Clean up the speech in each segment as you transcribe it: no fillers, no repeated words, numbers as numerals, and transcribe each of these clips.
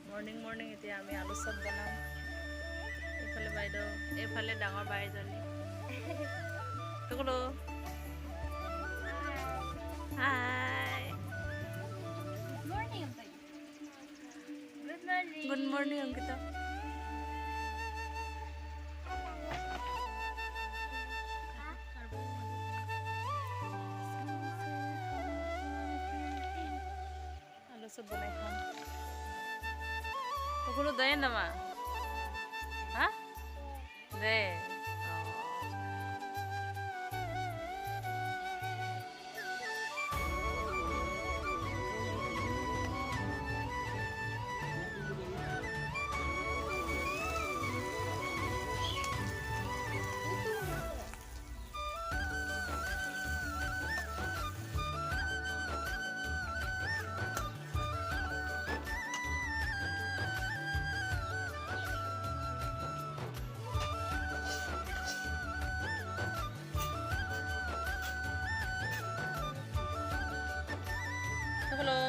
Morning morning এতিয়া আমি আলু চপ বনাম। এইফালে বাইদেউ, এইফালে ডাঙৰ বাইজনী। টুকুলু হাই, গুড মৰ্ণিং অংকিতা। আলু চপ বনাই খাম। টুকুলু দে নামা, হা দে। Hello.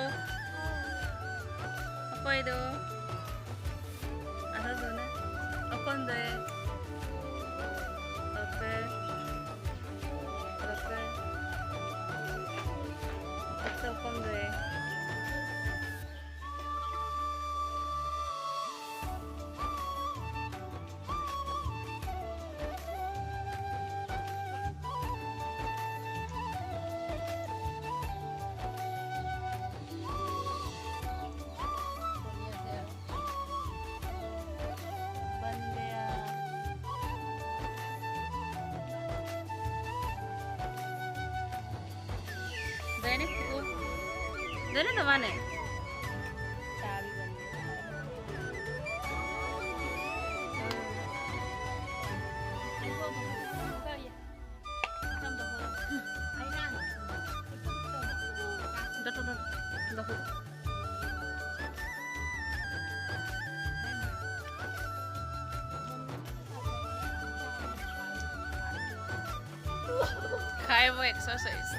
Apa itu? Ada zona. Apa ande? Oke. Oke. Apa ande? Dene kuku. Dene to mana? Cabi bande. Ayo buka ya. Kam dah bola. Ayo na. Dah. Khai mo exercise.